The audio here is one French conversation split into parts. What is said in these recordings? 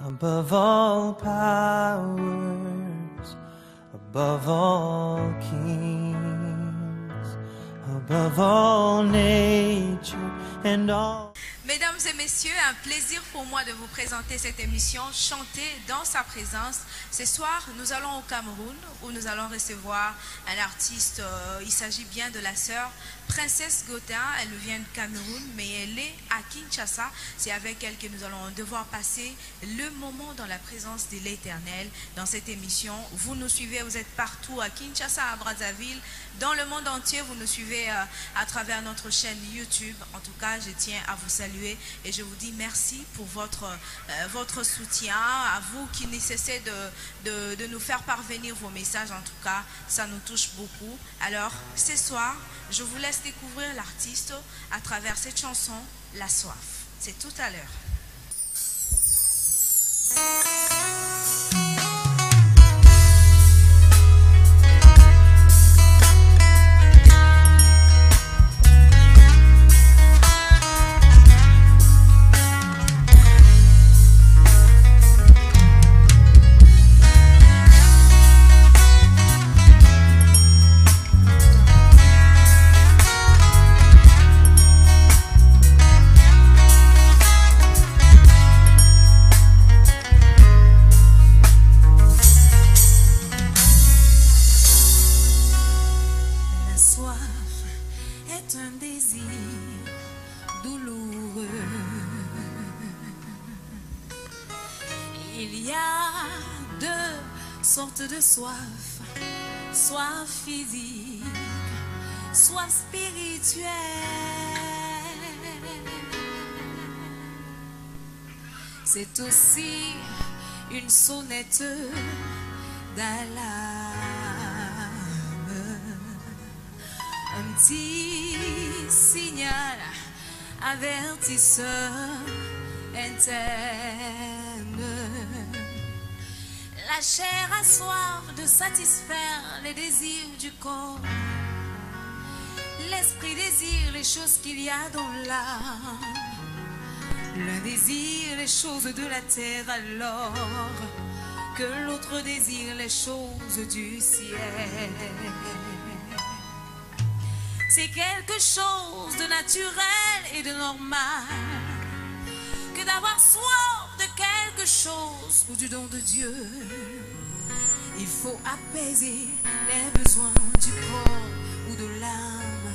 above all powers, above all kings, above all nature and all. Mesdames et messieurs, un plaisir pour moi de vous présenter cette émission Chanter dans sa présence. Ce soir, nous allons au Cameroun où nous allons recevoir un artiste. Il s'agit bien de la sœur Princesse Gotha. Elle vient de Cameroun, mais elle est à Kinshasa. C'est avec elle que nous allons devoir passer le moment dans la présence de l'Éternel dans cette émission. Vous nous suivez, vous êtes partout à Kinshasa, à Brazzaville, dans le monde entier. Vous nous suivez à travers notre chaîne YouTube. En tout cas, je tiens à vous saluer et je vous dis merci pour votre soutien, à vous qui ne cessez de nous faire parvenir vos messages. En tout cas, ça nous touche beaucoup. Alors, ce soir, je vous laisse découvrir l'artiste à travers cette chanson, La Soif. C'est tout à l'heure. De soif, soif physique, soif spirituelle. C'est aussi une sonnette d'alarme, un petit signal avertisseur interne. La chair a soif de satisfaire les désirs du corps. L'esprit désire les choses qu'il y a dans l'âme. L'un désire les choses de la terre alors que l'autre désire les choses du ciel. C'est quelque chose de naturel et de normal que d'avoir soif de quelque chose ou du don de Dieu. Il faut apaiser les besoins du corps ou de l'âme.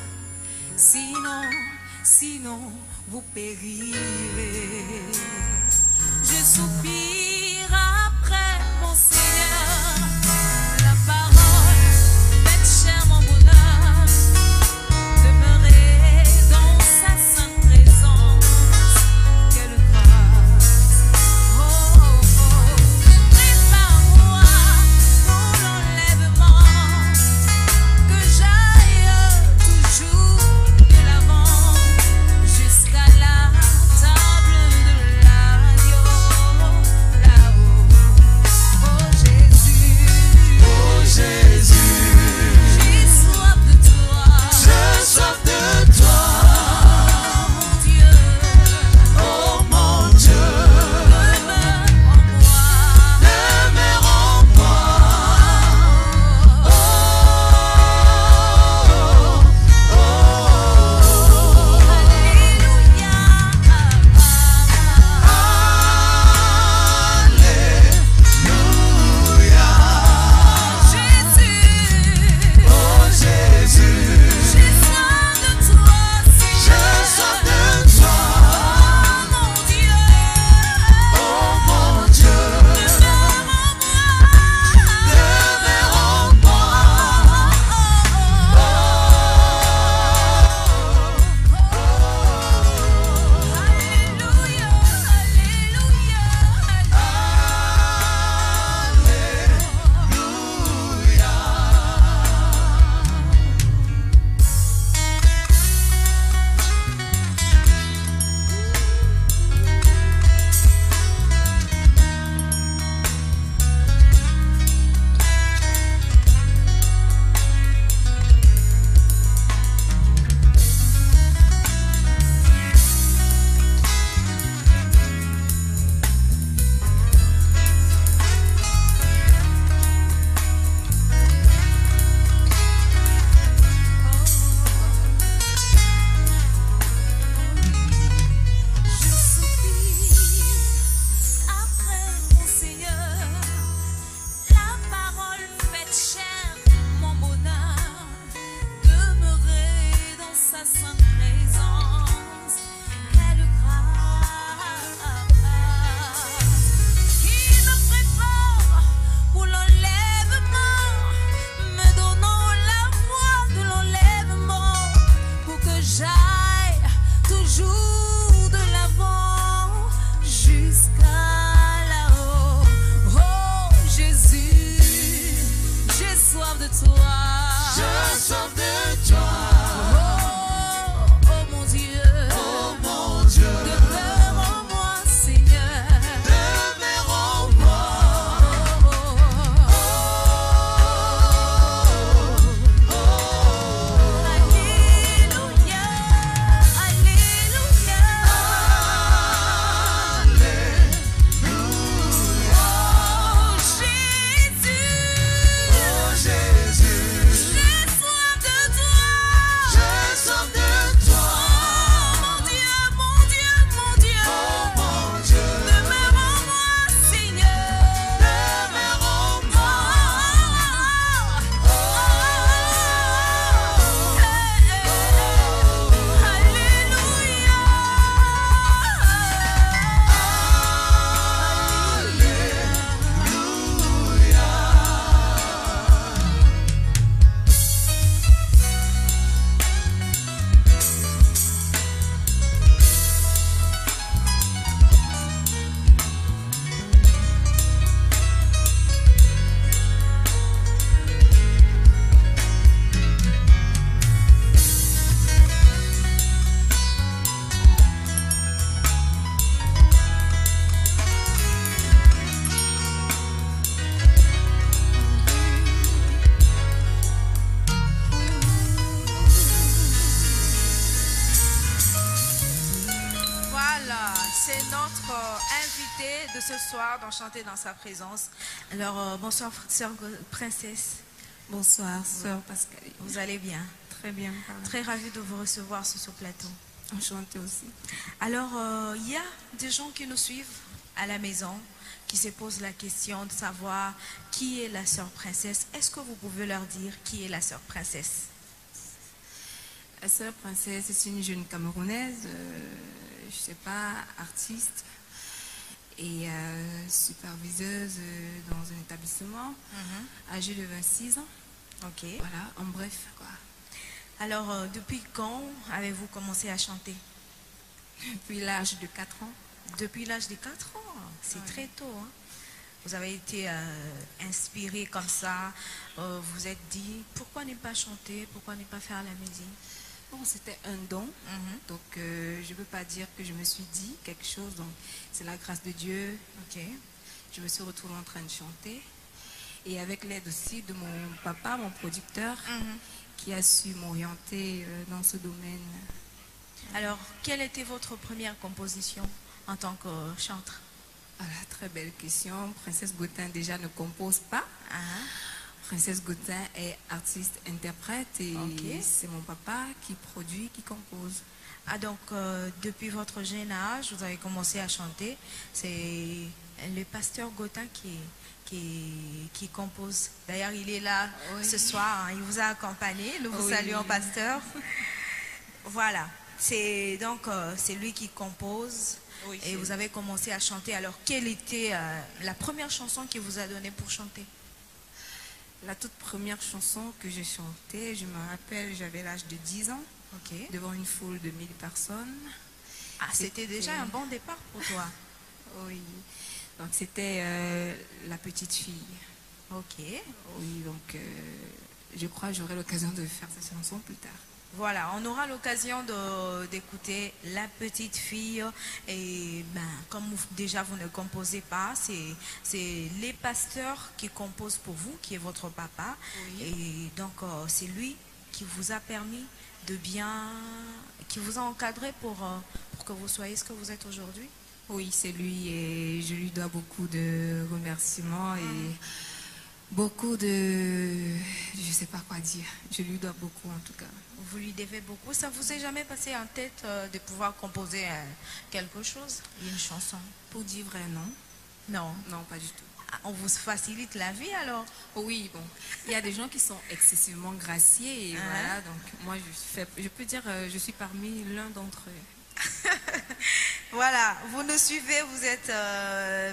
Sinon, vous périrez. Je soupire après mon Seigneur. La parole fait cher mon bonheur. Demeurer dans sa sainte présence. Quelle grâce. Prépare-moi pour l'enlèvement. Que j'aille toujours de l'avant jusqu'à la table de l'agneau. Là-haut. notre invité de ce soir d'Enchanté dans sa présence. Alors, bonsoir, sœur Princesse. Bonsoir, sœur Pascaline. Vous allez bien? Très bien. Très ravie de vous recevoir sur ce plateau. Enchantée aussi. Alors, il y a des gens qui nous suivent à la maison, qui se posent la question de savoir qui est la sœur Princesse. Est-ce que vous pouvez leur dire qui est la sœur Princesse? La sœur Princesse, c'est une jeune Camerounaise, je ne sais pas, artiste et superviseuse dans un établissement, âgée de 26 ans. Ok. Voilà, en bref, quoi. Alors, depuis quand avez-vous commencé à chanter? Depuis l'âge de 4 ans. Depuis l'âge de 4 ans, c'est très tôt. Hein? Vous avez été inspiré comme ça, vous êtes dit, pourquoi ne pas chanter, pourquoi ne pas faire la musique? Bon, c'était un don, donc je ne peux pas dire que je me suis dit quelque chose, donc c'est la grâce de Dieu. Ok. Je me suis retrouvée en train de chanter, et avec l'aide aussi de mon papa, mon producteur, qui a su m'orienter dans ce domaine. Alors, quelle était votre première composition en tant que chanteur? Voilà, très belle question. Princesse Gautin déjà ne compose pas. Princesse Gautin est artiste-interprète et c'est mon papa qui produit, qui compose. Ah, donc, depuis votre jeune âge, vous avez commencé à chanter. C'est le pasteur Gautin qui compose. D'ailleurs, il est là ce soir, hein, il vous a accompagné. Nous vous saluons, pasteur. Voilà, c'est donc c'est lui qui compose. Oui, et vous avez commencé à chanter. Alors, quelle était la première chanson qu'il vous a donnée pour chanter? La toute première chanson que j'ai chantée, je me rappelle, j'avais l'âge de 10 ans, devant une foule de 1000 personnes. Ah, c'était déjà un bon départ pour toi. Oui, donc c'était La Petite Fille. Ok. Oui, donc je crois que j'aurai l'occasion de faire cette chanson plus tard. Voilà, on aura l'occasion d'écouter La Petite Fille. Et ben, comme déjà vous ne composez pas, c'est les pasteurs qui composent pour vous, qui est votre papa. Oui. Et donc c'est lui qui vous a permis de bien, qui vous a encadré pour que vous soyez ce que vous êtes aujourd'hui. Oui, c'est lui et je lui dois beaucoup de remerciements et beaucoup de... je ne sais pas quoi dire. Je lui dois beaucoup en tout cas. Vous lui devez beaucoup. Ça vous est jamais passé en tête de pouvoir composer quelque chose, une chanson? Pour dire vrai, non. Non? Non, pas du tout. Ah, on vous facilite la vie alors? Oui, bon. Il y a des gens qui sont excessivement graciés et voilà. Donc moi, je peux dire, je suis parmi l'un d'entre eux. Voilà, vous nous suivez, vous êtes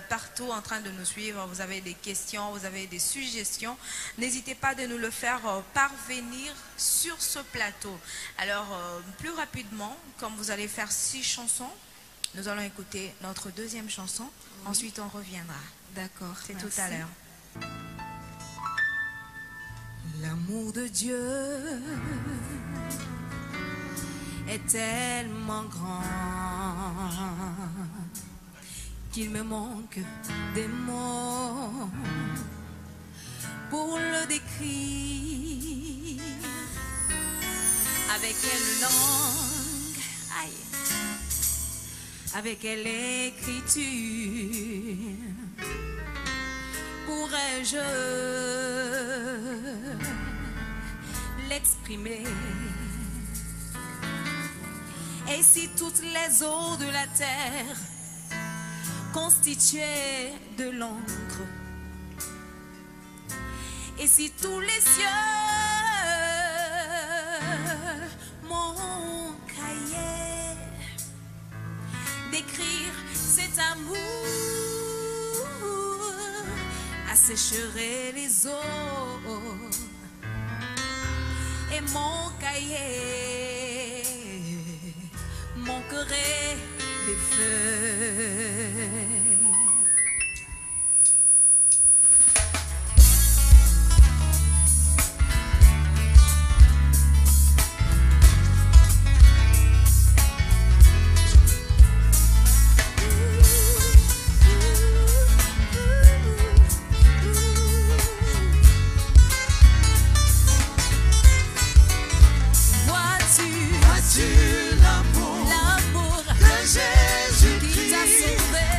partout en train de nous suivre, vous avez des questions, vous avez des suggestions, n'hésitez pas de nous le faire parvenir sur ce plateau. Alors, plus rapidement, comme vous allez faire 6 chansons, nous allons écouter notre deuxième chanson, ensuite on reviendra. D'accord, c'est tout à l'heure. L'amour de Dieu est tellement grand qu'il me manque des mots pour le décrire. Avec quelle langue, avec quelle écriture pourrais-je l'exprimer? Et si toutes les eaux de la terre constituaient de l'encre, et si tous les cieux, mon cahier, d'écrire cet amour assécherait les eaux, et mon cahier manquerait des feuilles. Vois-tu l'amour de Jésus-Christ?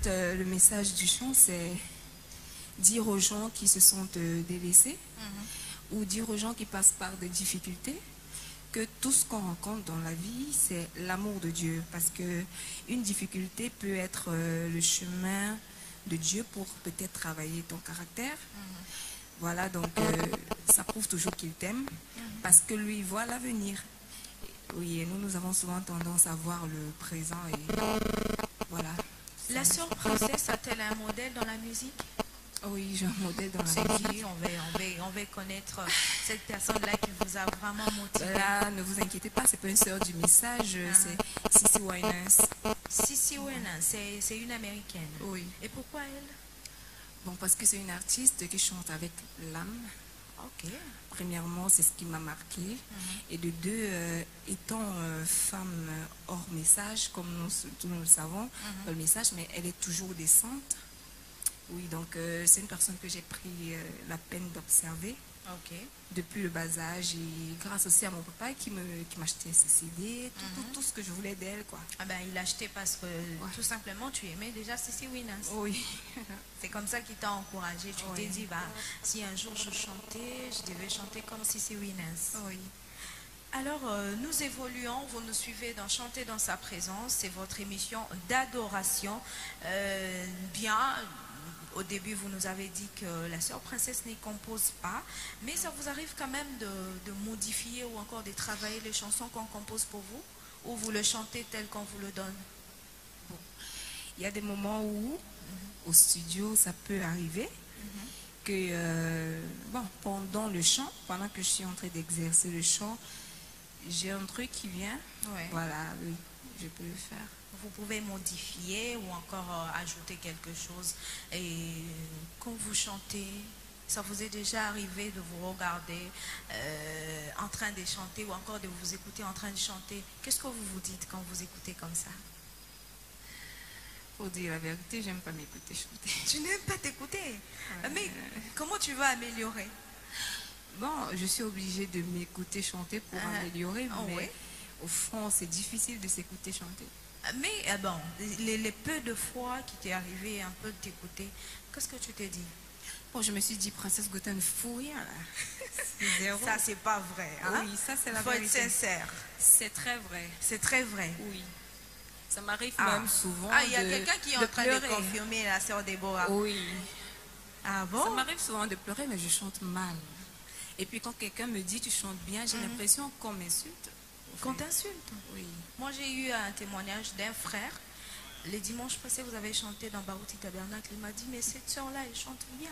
le message du chant, c'est dire aux gens qui se sentent délaissés ou dire aux gens qui passent par des difficultés que tout ce qu'on rencontre dans la vie, c'est l'amour de Dieu. Parce que une difficulté peut être le chemin de Dieu pour peut-être travailler ton caractère. Voilà, donc ça prouve toujours qu'il t'aime parce que lui voit l'avenir. Oui, et nous avons souvent tendance à voir le présent et voilà. La sœur Princesse a-t-elle un modèle dans la musique? Oui, j'ai un modèle dans la C'est musique. qui? On va connaître cette personne-là qui vous a vraiment motivé. Là, ne vous inquiétez pas, c'est pas une sœur du message, c'est Cissy Winans. Cissy Winans, c'est une américaine. Oui. Et pourquoi elle? Bon, parce que c'est une artiste qui chante avec l'âme. Ok. Premièrement, c'est ce qui m'a marqué. Et de deux, étant femme hors message, comme tous nous le savons, dans le message, mais elle est toujours décente. Oui, donc c'est une personne que j'ai pris la peine d'observer depuis le bas âge et grâce aussi à mon papa qui m'achetait ses CD, tout ce que je voulais d'elle, quoi. Ah ben, il a acheté parce que tout simplement tu aimais déjà Cissy Winans. Oui. C'est comme ça qu'il t'a encouragé. Tu t'es dit, bah, si un jour je chantais, je devais chanter comme Cissy Winans. Oui. Alors, nous évoluons, vous nous suivez dans Chanter dans sa présence, c'est votre émission d'adoration. Au début, vous nous avez dit que la sœur Princesse n'y compose pas, mais ça vous arrive quand même de modifier ou encore de travailler les chansons qu'on compose pour vous, ou vous le chantez tel qu'on vous le donne? Bon. Il y a des moments où, au studio, ça peut arriver que, bon, pendant le chant, pendant que je suis en train d'exercer le chant, j'ai un truc qui vient. Voilà, oui, je peux le faire. Vous pouvez modifier ou encore ajouter quelque chose. Et quand vous chantez, ça vous est déjà arrivé de vous regarder en train de chanter ou encore de vous écouter en train de chanter? Qu'est-ce que vous vous dites quand vous écoutez comme ça? Pour dire la vérité, j'aime pas m'écouter chanter. Tu n'aimes pas t'écouter? Mais comment tu vas améliorer? Bon, je suis obligée de m'écouter chanter pour améliorer, mais au fond, c'est difficile de s'écouter chanter. Mais bon, les peu de fois qui t'est arrivé un peu de t'écouter, qu'est-ce que tu t'es dit? Bon, je me suis dit, Princesse Gotha ne fout rien là. Ça, c'est pas vrai. Hein? Oui, ça, c'est la vérité. vérité. Faut être sincère. C'est très vrai. C'est très vrai. Oui. Ça m'arrive même souvent. Il y a quelqu'un qui est en train de confirmer la sœur Déborah. Oui. Ah bon? Ça m'arrive souvent de pleurer, mais je chante mal. Et puis quand quelqu'un me dit tu chantes bien, j'ai l'impression qu'on m'insulte. Qu'on t'insulte? Oui. Moi, j'ai eu un témoignage d'un frère. Les dimanches passés, vous avez chanté dans Barouti Tabernacle. Il m'a dit, mais cette sœur-là, elle chante bien.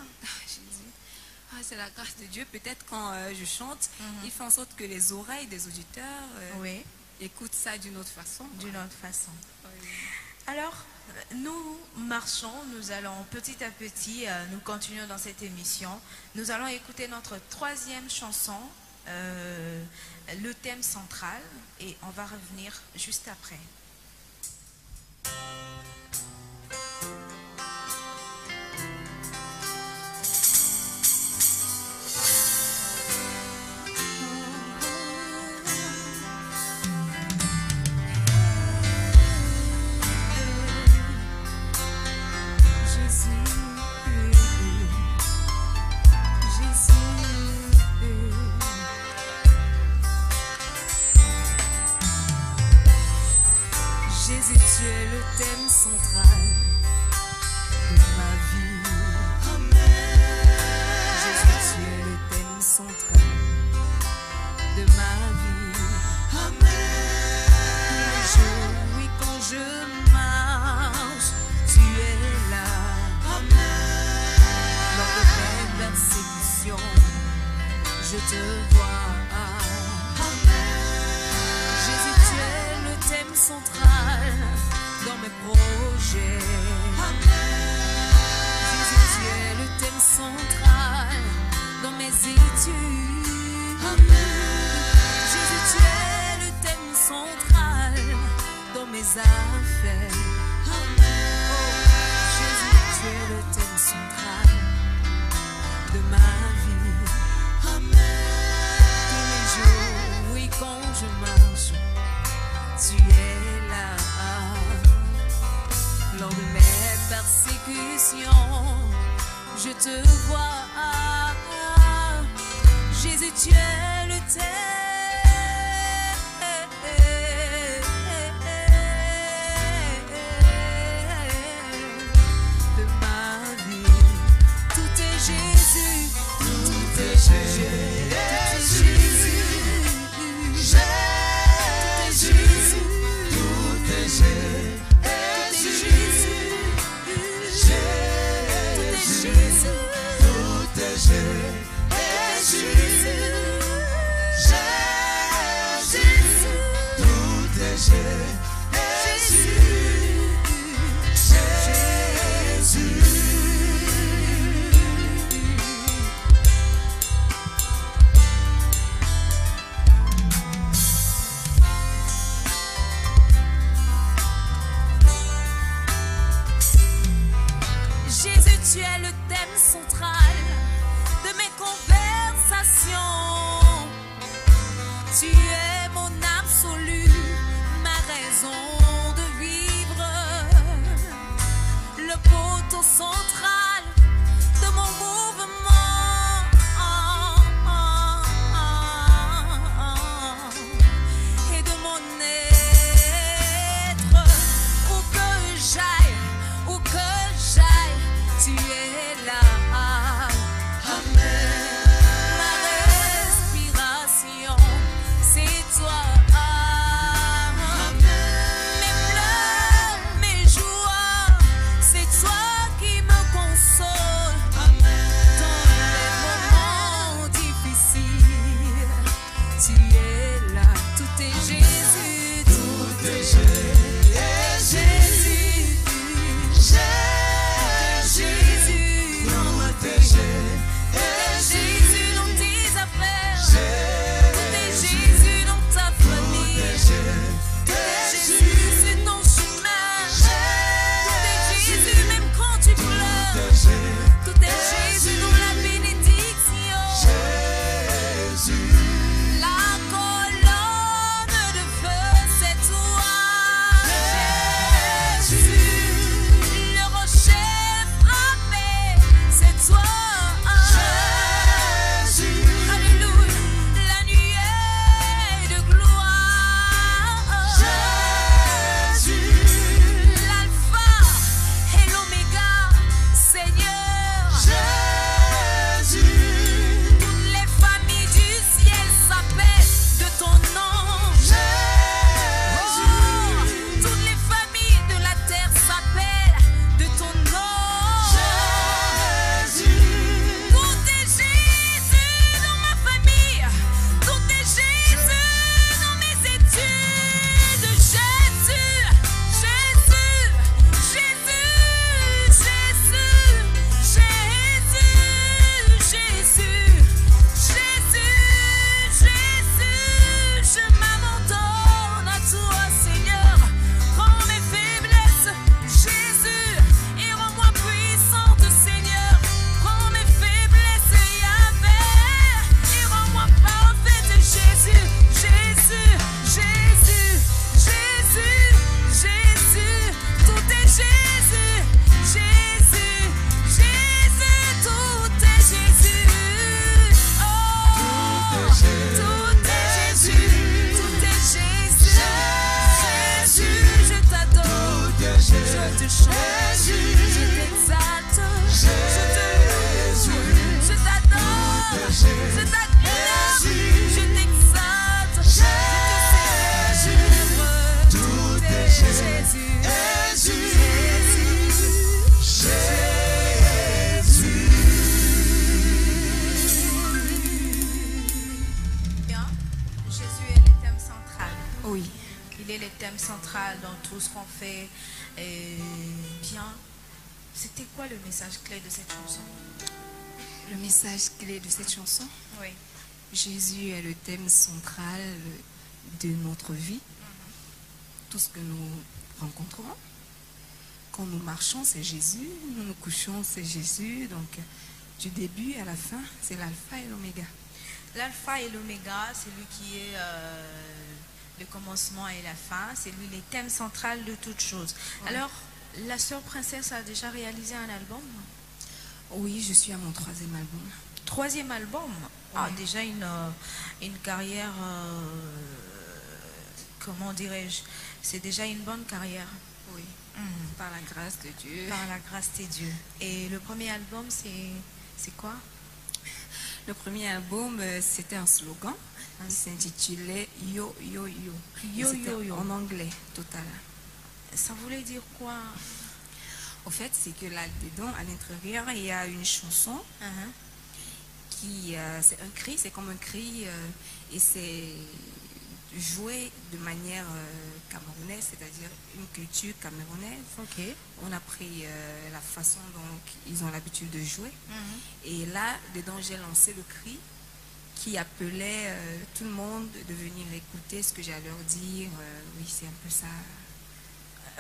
J'ai dit, c'est la grâce de Dieu. Peut-être quand je chante, il fait en sorte que les oreilles des auditeurs écoutent ça d'une autre façon. D'une autre façon. Oui. Alors, nous marchons, nous allons petit à petit, nous continuons dans cette émission. Nous allons écouter notre troisième chanson, le thème central, et on va revenir juste après. tu es le thème de ma vie. Tout est Jésus, tout est Jésus, Jésus, tout est Jésus, tu es le thème central de mes conversations. Tu es mon absolu, ma raison de vivre, le poteau central de mon mouvement et de mon être. Où que j'aille, où que j'aille, tu es là. Amen. Ma respiration, c'est toi. Amen. Mes pleurs, mes joies, c'est toi qui me console. Amen. Dans les moments difficiles, tu es là. Tout est Jésus, tout est Jésus. Jésus dans ma vie, Jésus dans tes affaires, tout est Jésus dans ta famille, tout est Jésus c'est ton chemin, tout est Jésus même quand tu pleures, tout est Jésus dans la bénédiction, la colonne de feu c'est toi, Jésus, le rocher c'est toi, Jésus, alléluia, la nuée de gloire, Jésus, l'alpha et l'oméga, Seigneur, Jésus, toutes les familles du ciel s'appellent de ton nom, Jésus, toutes les familles de la terre s'appellent de ton nom. Central dans tout ce qu'on fait. Bien, c'était quoi le message clé de cette chanson? Le message clé de cette chanson? Oui. Jésus est le thème central de notre vie. Tout ce que nous rencontrons, quand nous marchons, c'est Jésus. Nous nous couchons, c'est Jésus. Donc, du début à la fin, c'est l'alpha et l'oméga. L'alpha et l'oméga, c'est lui qui est le commencement et la fin. C'est lui le thème central de toute chose. Ouais. Alors, la sœur Princesse a déjà réalisé un album? Oui, je suis à mon 3e album. 3e album? Ah, déjà une carrière, comment dirais-je, c'est déjà une bonne carrière. Oui, Mhm. par la grâce de Dieu. Par la grâce de Dieu. Et le premier album, c'est quoi? Le premier album, c'était un slogan. Il s'intitulait Yo Yo Yo. Et Yo, c'était Yo, Yo. en anglais, total. Ça voulait dire quoi? En fait, c'est que là-dedans, à l'intérieur, il y a une chanson Mhm. qui, c'est un cri, c'est comme un cri, et c'est joué de manière camerounaise, c'est-à-dire une culture camerounaise. Ok. On a pris la façon dont ils ont l'habitude de jouer. Mhm. Et là, dedans, j'ai lancé le cri qui appelait tout le monde de venir écouter ce que j'ai à leur dire. Oui, c'est un peu ça.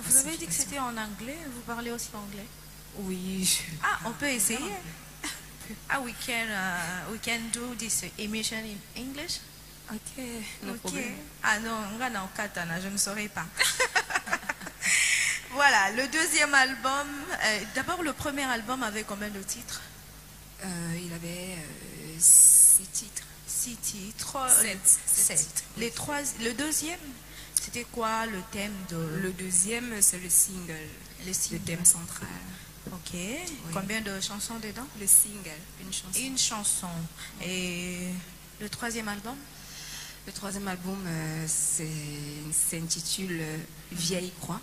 Vous avez dit que c'était en anglais, vous parlez aussi anglais? Oui. Ah, on peut essayer. Ah, we can do this emission in English. Ok, no Ok. problem. Ah non, on va en katana, je ne saurais pas. Voilà, le deuxième album. D'abord, le premier album avait combien de titres? Il avait 6 titres. 6 titres. Sept titres. Le deuxième, c'était quoi le thème de Le deuxième, c'est le single, le le single? thème central. Ok. Combien de chansons dedans? Le single, une chanson. Une chanson. Et le troisième album? Le troisième album s'intitule Vieille Croix.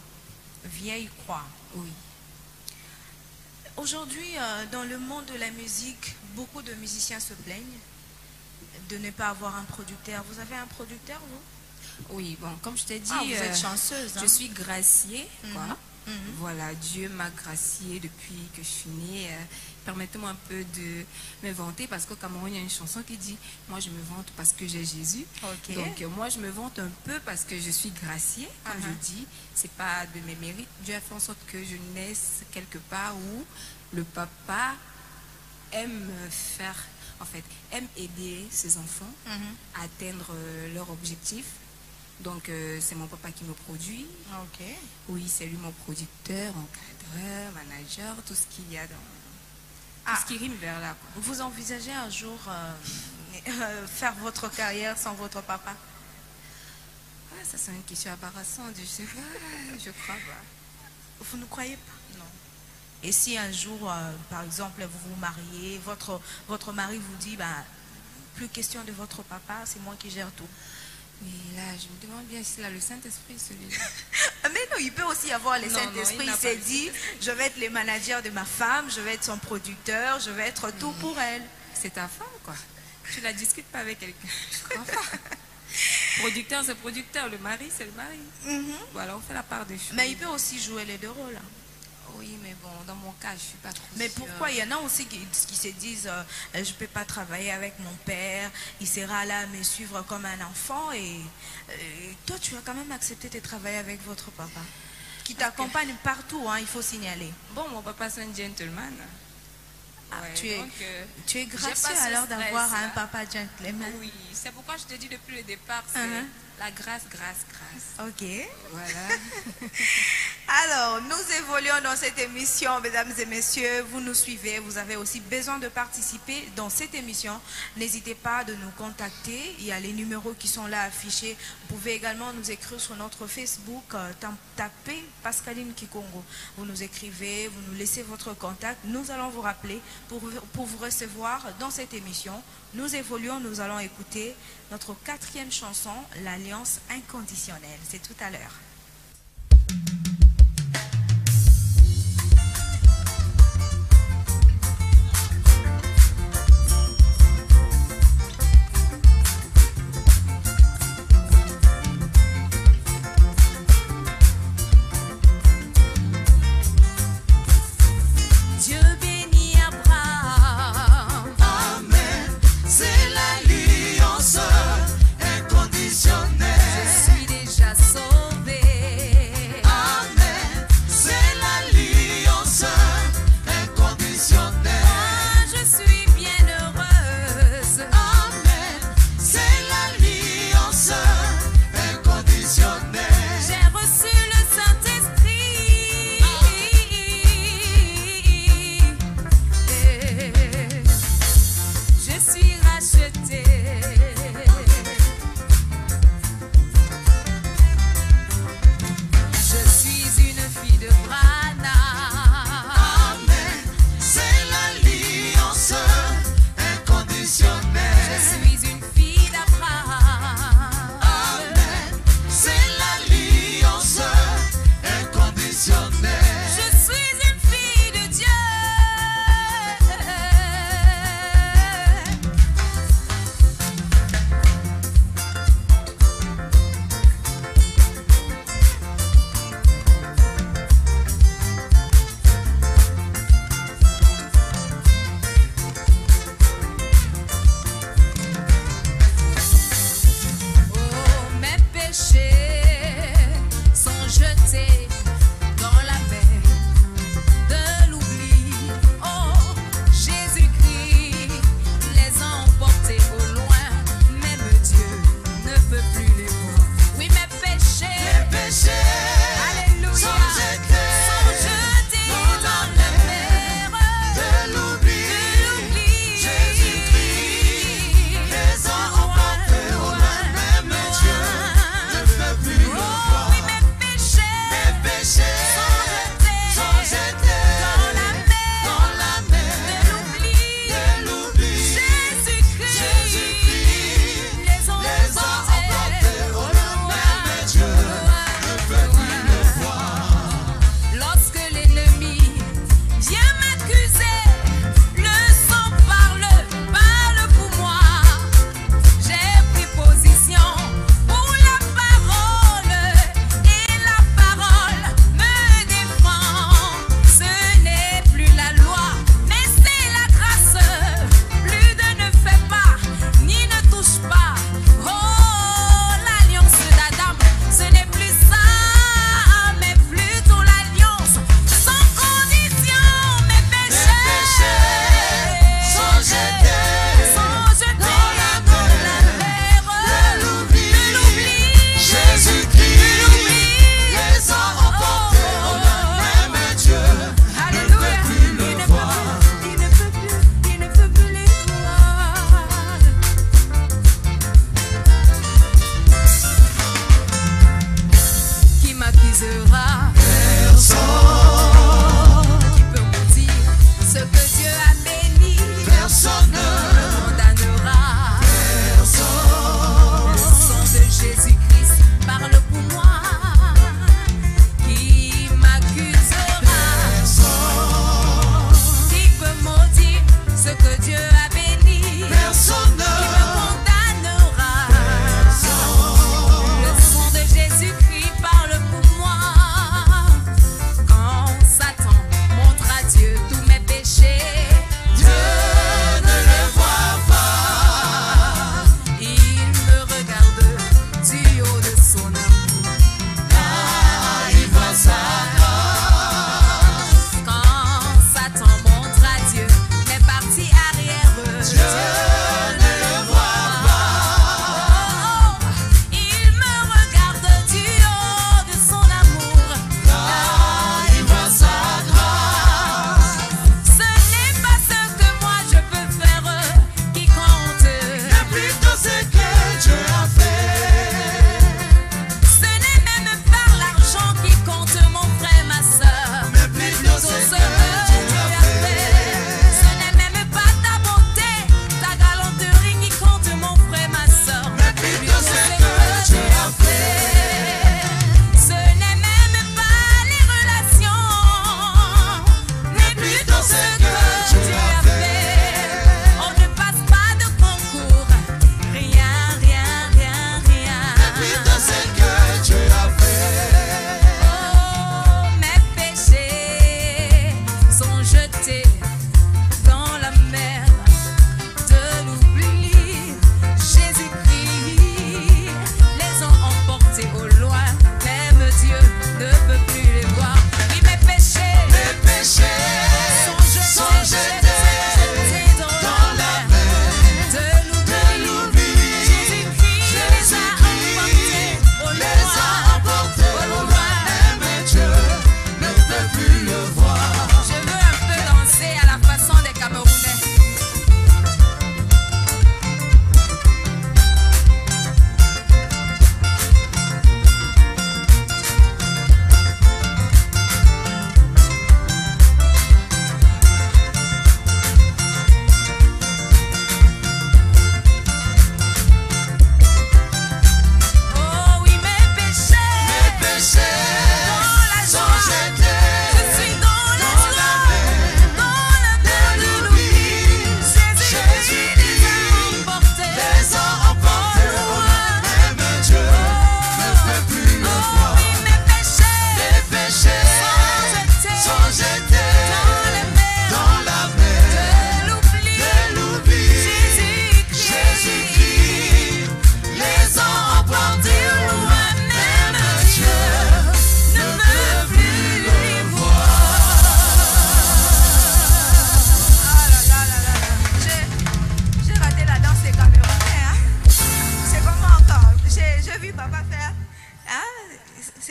Vieille Croix. Oui. Aujourd'hui, dans le monde de la musique, beaucoup de musiciens se plaignent de ne pas avoir un producteur. Vous avez un producteur, vous? Oui, bon, comme je t'ai dit, Ah, vous êtes chanceuse. Hein? je suis graciée, quoi. Mhm. Voilà, Dieu m'a graciée depuis que je suis née. Permettez-moi un peu de me vanter parce qu'au Cameroun, il y a une chanson qui dit « Moi, je me vante parce que j'ai Jésus. Ok. Donc, moi, je me vante un peu parce que je suis graciée, comme je dis. C'est pas de mes mérites. Dieu a fait en sorte que je naisse quelque part où le papa aime aime aider ses enfants à atteindre leur objectif. Donc, c'est mon papa qui me produit. Ok. Oui, c'est lui mon producteur, encadreur, manager, tout ce qu'il y a dans... Ah. Tout ce qui rime vers là, quoi. Vous envisagez un jour faire votre carrière sans votre papa? Ah, ça, c'est une question embarrassante. Je sais pas, je crois pas. Vous ne croyez pas? Non. Et si un jour, par exemple, vous vous mariez, votre mari vous dit, bah, plus question de votre papa, c'est moi qui gère tout. Mais là, je me demande bien s'il a le Saint-Esprit, celui-là. Mais non, il peut aussi avoir le Non, Saint-Esprit. non, il n'a Il pas s'est le dit, je vais être le manager de ma femme, je vais être son producteur, je vais être tout pour elle. C'est ta femme, quoi. Tu la discutes pas avec quelqu'un. Je crois pas. Producteur, c'est producteur. Le mari, c'est le mari. Voilà, on fait la part des choses. Mais il peut aussi jouer les deux rôles. Oui, mais bon, dans mon cas, je suis pas trop Mais sûre. pourquoi? Il y en a aussi qui se disent je ne peux pas travailler avec mon père, il sera là à me suivre comme un enfant. Et toi, tu as quand même accepté de travailler avec votre papa, qui t'accompagne partout, hein, il faut signaler. Bon, mon papa, c'est un gentleman. Ah, Ouais, tu es donc, j'ai gracieux pas ce alors stress, d'avoir un hein. papa gentleman. Oui, c'est pourquoi je te dis depuis le départ, c'est la grâce, grâce, grâce. Ok. Voilà. Alors, nous évoluons dans cette émission, mesdames et messieurs. Vous nous suivez, vous avez aussi besoin de participer dans cette émission. N'hésitez pas de nous contacter. Il y a les numéros qui sont là affichés. Vous pouvez également nous écrire sur notre Facebook. Tapez Pascaline Kikongo. Vous nous écrivez, vous nous laissez votre contact. Nous allons vous rappeler pour vous recevoir dans cette émission. Nous évoluons, nous allons écouter notre 4e chanson, l'Alliance inconditionnelle. C'est tout à l'heure. Dieu bénit Abraham. Amen. C'est l'alliance inconditionnelle. Je suis déjà sauvé.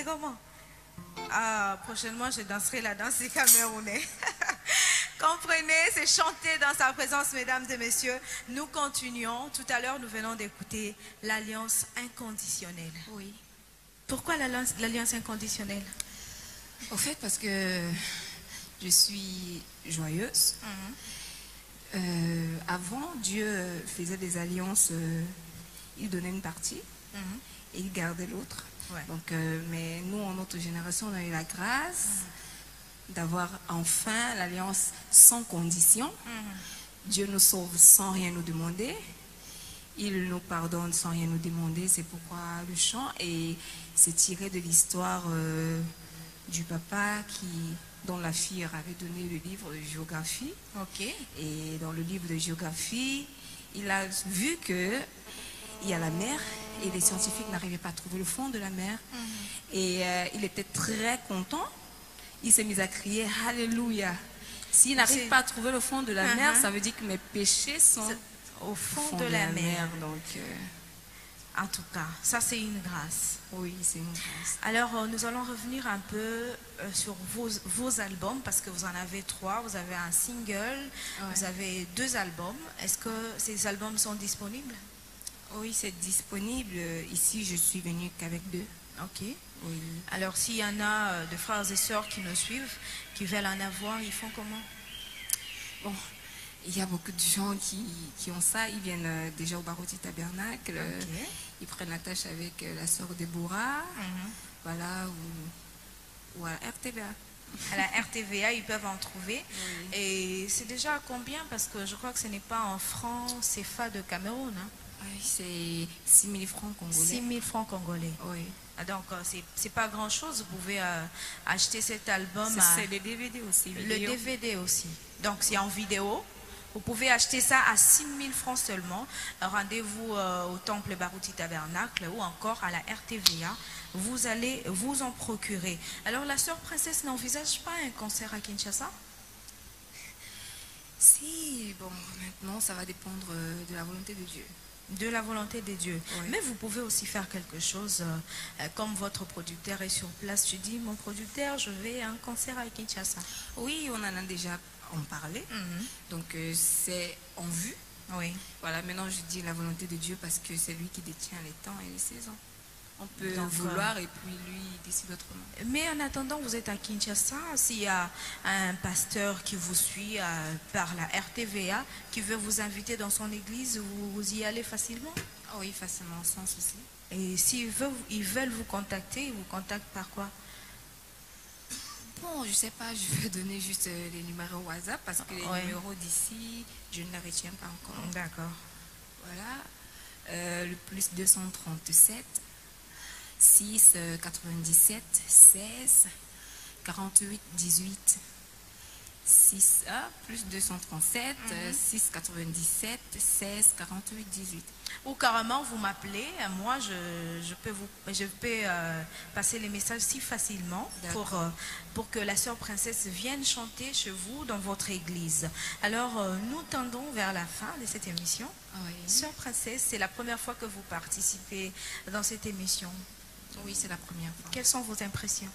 c'est comment? Ah, prochainement, je danserai la danse des Camerounais. Comprenez, c'est chanter dans sa présence, mesdames et messieurs. Nous continuons. Tout à l'heure, nous venons d'écouter l'alliance inconditionnelle. Oui. Pourquoi l'alliance inconditionnelle? Au fait, parce que je suis joyeuse. Avant, Dieu faisait des alliances. Il donnait une partie et il gardait l'autre. Ouais. Donc, mais nous, en notre génération, on a eu la grâce d'avoir enfin l'alliance sans condition. Dieu nous sauve sans rien nous demander. Il nous pardonne sans rien nous demander. C'est pourquoi le chant, et c'est tiré de l'histoire du papa dont la fille avait donné le livre de géographie. Ok. Et dans le livre de géographie, il a vu que il y a la mer et les scientifiques n'arrivaient pas à trouver le fond de la mer. Et il était très content. Il s'est mis à crier Alléluia. S'il n'arrive pas à trouver le fond de la mer, ça veut dire que mes péchés sont au fond de la mer. Donc, en tout cas, ça c'est une grâce. oui, c'est une grâce. Alors, nous allons revenir un peu sur vos albums, parce que vous en avez 3. Vous avez un single, vous avez 2 albums. Est-ce que ces albums sont disponibles? Oui, c'est disponible. Ici, je suis venue qu'avec 2. Ok. Oui. Alors, s'il y en a de frères et sœurs qui nous suivent, qui veulent en avoir, ils font comment? Bon, il y a beaucoup de gens qui ont ça. Ils viennent déjà au Barouti Tabernacle. Ils prennent la tâche avec la sœur Déborah. Voilà, ou à RTVA. À la RTVA, ils peuvent en trouver. Oui. Et c'est déjà combien? Parce que je crois que ce n'est pas en francs CFA de Cameroun. Hein? Oui, c'est 6 000 francs congolais. 6 000 francs congolais. Oui. Donc, c'est pas grand-chose. Vous pouvez acheter cet album. C'est le DVD aussi. Le DVD aussi. Donc, c'est en vidéo. Vous pouvez acheter ça à 6 000 francs seulement. Rendez-vous au Temple Barouti Tabernacle ou encore à la RTVA. Vous allez vous en procurer. Alors, la sœur princesse n'envisage pas un concert à Kinshasa? Si, bon, maintenant, ça va dépendre de la volonté de Dieu. De la volonté de Dieu. Oui. Mais vous pouvez aussi faire quelque chose, comme votre producteur est sur place. Tu dis, mon producteur, je vais à un concert à Kinshasa. Oui, on en a déjà parlé. Donc, c'est en vue. Oui. Voilà, maintenant, je dis la volonté de Dieu parce que c'est lui qui détient les temps et les saisons. On peut vouloir et puis lui décide autrement. Mais en attendant, vous êtes à Kinshasa. S'il y a un pasteur qui vous suit par la RTVA, qui veut vous inviter dans son église, vous y allez facilement? Oui, facilement, sans souci. Et s'ils veulent vous contacter, ils vous contactent par quoi? Bon, je sais pas, je vais donner juste les numéros WhatsApp parce que les numéros d'ici, je ne les retiens pas encore. D'accord. Voilà. Le plus 237 6 97 16 48 18 6 plus 237 6 97 16 48 18. Ou carrément vous m'appelez, moi je peux passer les messages si facilement pour que la sœur princesse vienne chanter chez vous dans votre église. Alors nous tendons vers la fin de cette émission. Oui. Sœur princesse, c'est la première fois que vous participez dans cette émission. Oui, c'est la première fois. Quelles sont vos impressions?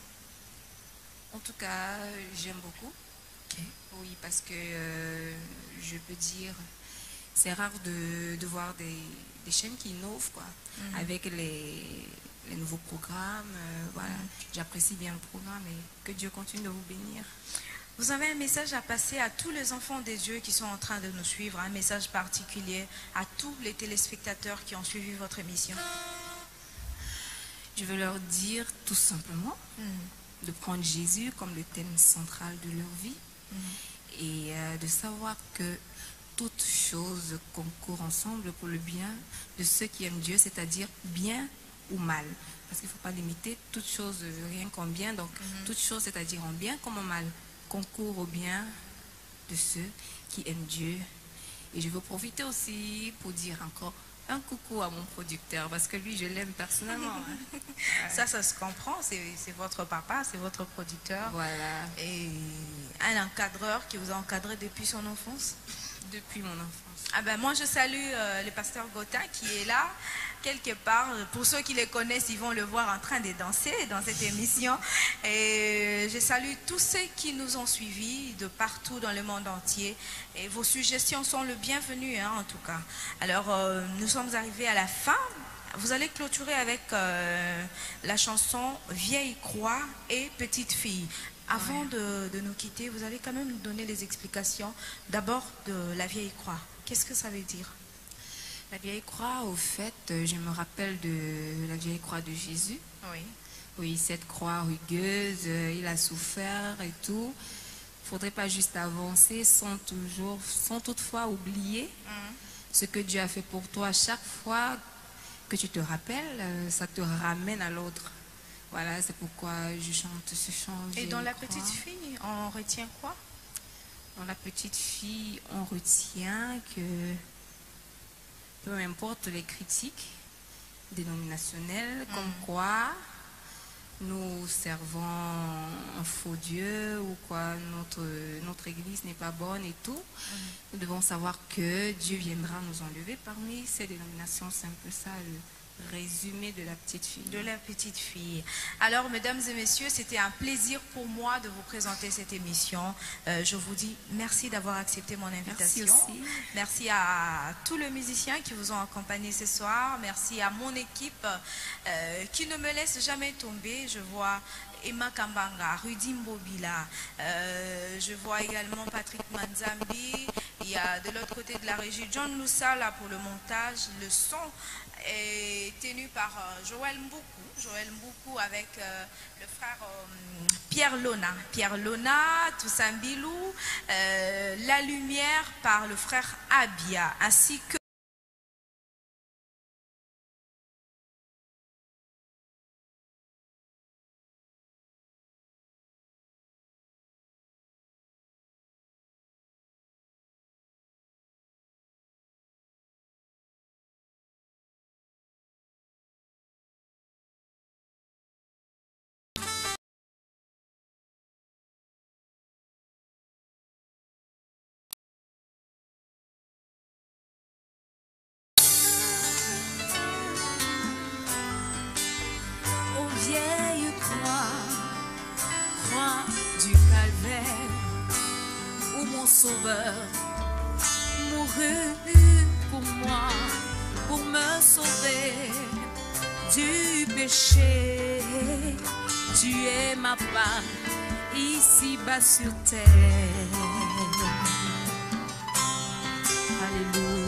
En tout cas, j'aime beaucoup. Okay. Oui, parce que je peux dire, c'est rare de voir des chaînes qui innovent, quoi, avec les nouveaux programmes. Voilà, j'apprécie bien le programme et que Dieu continue de vous bénir. Vous avez un message à passer à tous les enfants des dieux qui sont en train de nous suivre, un message particulier à tous les téléspectateurs qui ont suivi votre émission? Je veux leur dire tout simplement de prendre Jésus comme le thème central de leur vie et de savoir que toutes choses concourent ensemble pour le bien de ceux qui aiment Dieu, c'est-à-dire bien ou mal. Parce qu'il ne faut pas limiter toutes choses, rien qu'en bien. Donc, toutes choses, c'est-à-dire en bien comme en mal, concourent au bien de ceux qui aiment Dieu. Et je veux profiter aussi pour dire encore un coucou à mon producteur, parce que lui, je l'aime personnellement. Ça se comprend, c'est votre papa, c'est votre producteur. Voilà. Et un encadreur qui vous a encadré depuis son enfance? Depuis mon enfance. Ah ben moi, je salue le pasteur Gotha qui est là. quelque part. Pour ceux qui les connaissent, ils vont le voir en train de danser dans cette émission. Et je salue tous ceux qui nous ont suivis de partout dans le monde entier. Et vos suggestions sont le bienvenu, hein, en tout cas. Alors, nous sommes arrivés à la fin. Vous allez clôturer avec la chanson Vieille Croix et Petite Fille. Avant de nous quitter, vous allez quand même nous donner les explications d'abord de la Vieille Croix. Qu'est-ce que ça veut dire? La vieille croix, au fait, je me rappelle de la vieille croix de Jésus. Oui. Oui, cette croix rugueuse, il a souffert et tout. Il ne faudrait pas juste avancer sans toutefois oublier ce que Dieu a fait pour toi. Chaque fois que tu te rappelles, ça te ramène à l'autre. Voilà, c'est pourquoi je chante ce chant. Et dans la petite fille, on retient quoi? Dans la petite fille, on retient que peu importe les critiques dénominationnelles, comme quoi nous servons un faux Dieu ou quoi notre église n'est pas bonne et tout, nous devons savoir que Dieu viendra nous enlever parmi ces dénominations. C'est un peu ça le résumé de la petite fille. De la petite fille. Alors, mesdames et messieurs, c'était un plaisir pour moi de vous présenter cette émission. Je vous dis merci d'avoir accepté mon invitation. Merci aussi. Merci à tous les musiciens qui vous ont accompagné ce soir. Merci à mon équipe qui ne me laisse jamais tomber. Je vois Emma Kambanga, Rudy Mbobila, je vois également Patrick Manzambi. Il y a de l'autre côté de la régie John Loussala pour le montage. Le son est tenu par Joël Mboukou avec le frère Pierre Lona, Toussaint Bilou, la lumière par le frère Abia, ainsi que vieille croix du calvaire, où mon sauveur mourut pour moi, pour me sauver du péché. Tu es ma part ici-bas sur terre. Alléluia.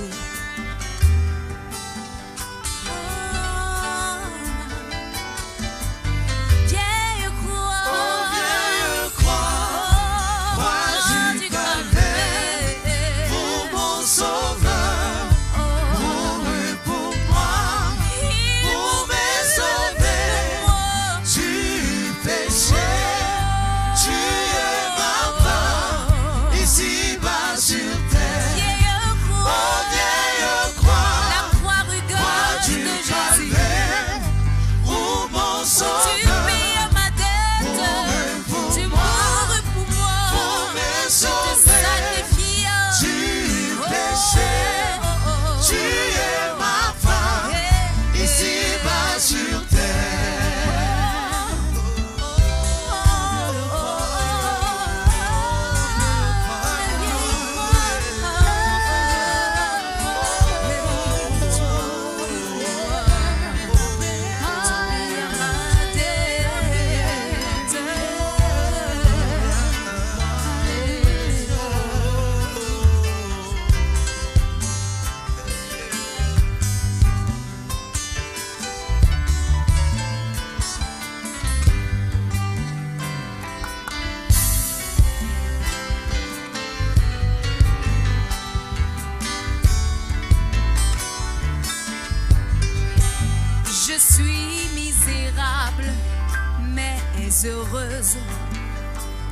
Heureuse,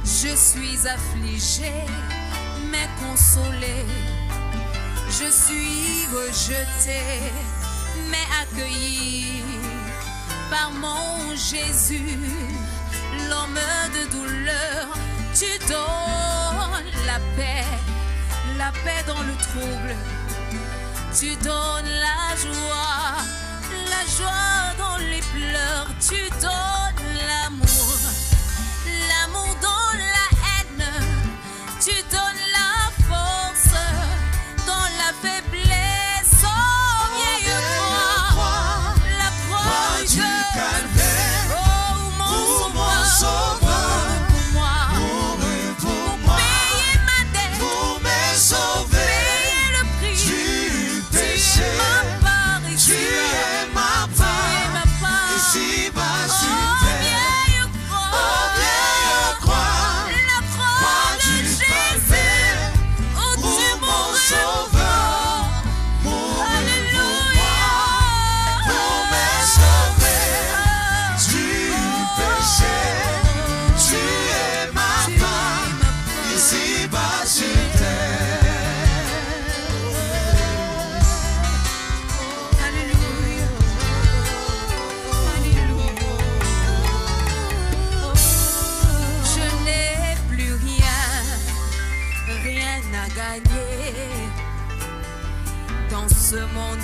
je suis affligée, mais consolée. Je suis rejetée, mais accueillie par mon Jésus, l'homme de douleur. Tu donnes la paix dans le trouble. Tu donnes la joie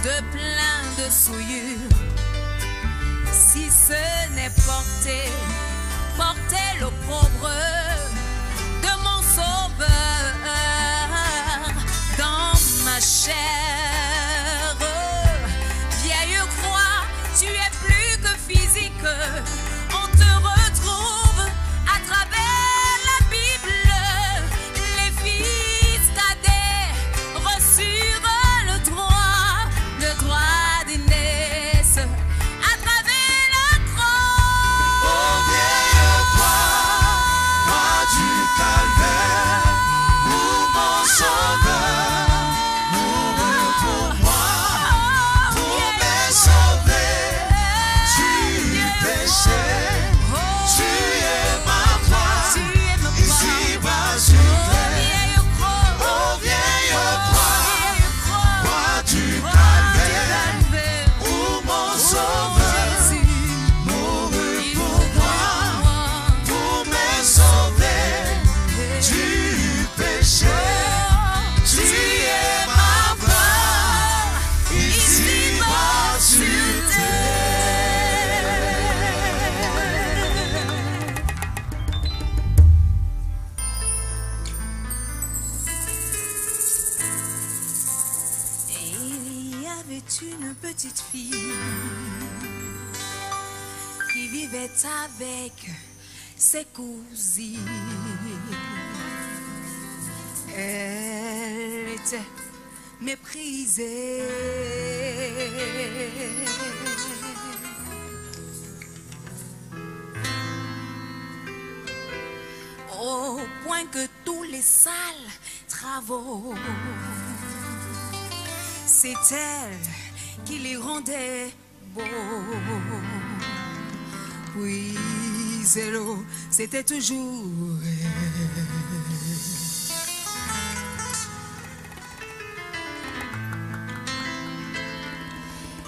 de plein de souillures. Si ce n'est porter l'opprobre de mon sauveur dans ma chair. Vieille croix, tu es plus que physique. On te retrouve à travers la Bible. Les fils cadets reçurent le droit d'aînesse à travers la croix. Oh vieille croix du calvaire, où mon sauveur mourut pour moi, pour me sauver du péché. Tu es ma voix, ici-bas sur terre. Oh vieille croix du calvaire, où mon sauveur mourut pour moi, pour me sauver du péché. Tu es ma voix, ici-bas sur terre. Et il y avait une petite fille qui vivait avec ses cousines. Elle était méprisée. Au point que tous les sales travaux, c'est elle qui les rendait beaux. Oui, zéro, c'était toujours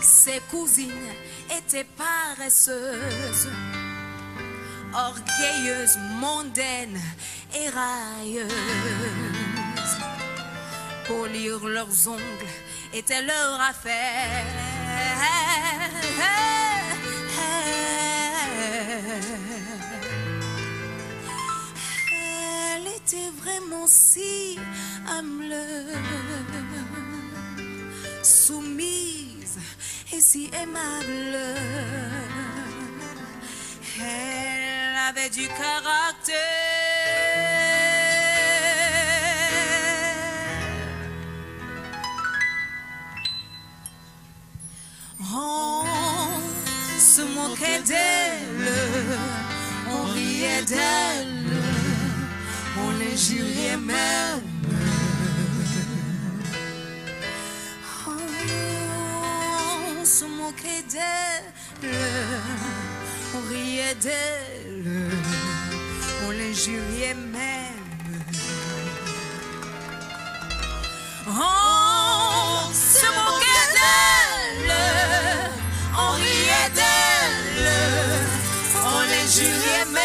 ses cousines étaient paresseuses, orgueilleuses, mondaines et railleuses. Polir leurs ongles était leur affaire. Elle était vraiment si humble, soumise et si aimable. Elle avait du caractère. On se moquait d'elle, on riait d'elle, on les jurait même. On se moquait d'elle, on riait d'elle, on les jurait même. On se moquait d'elle, on riait d'elle, on les jurait même.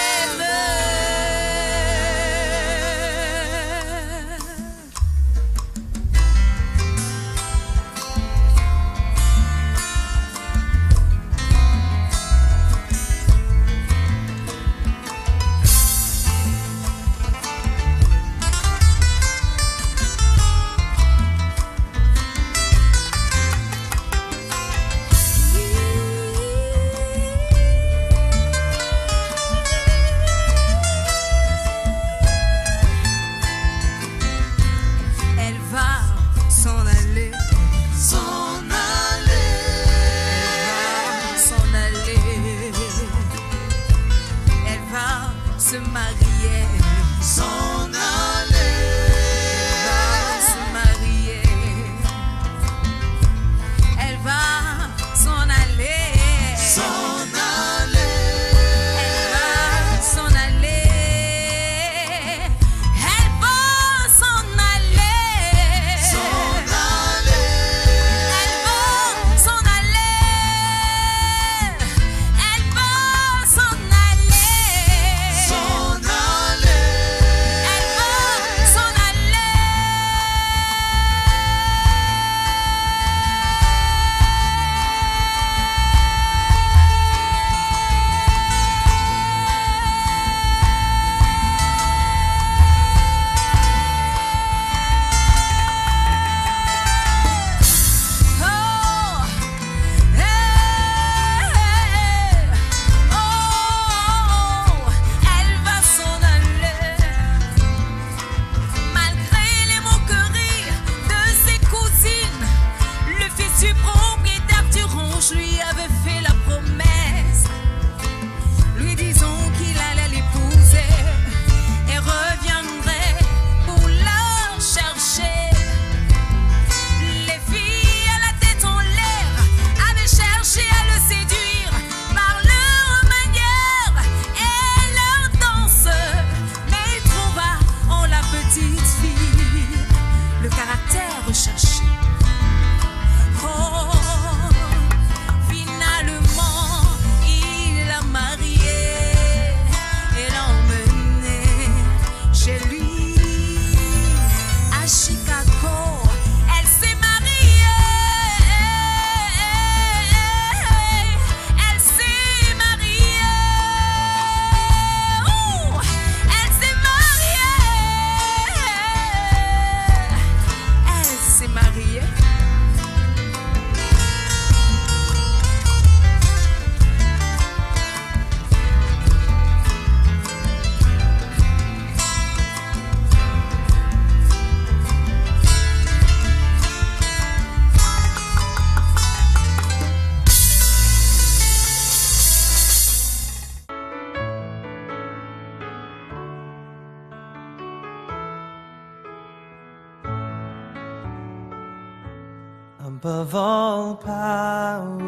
above all powers,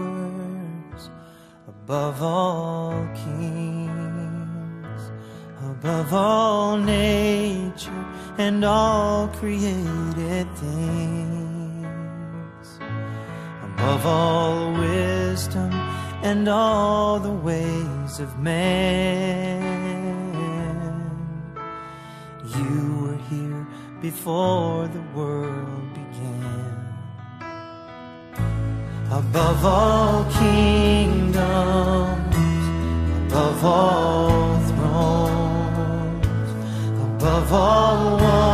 above all kings, above all nature and all created things, above all wisdom and all the ways of man. You were here before the world began. Above all kingdoms, above all thrones, above all wonders,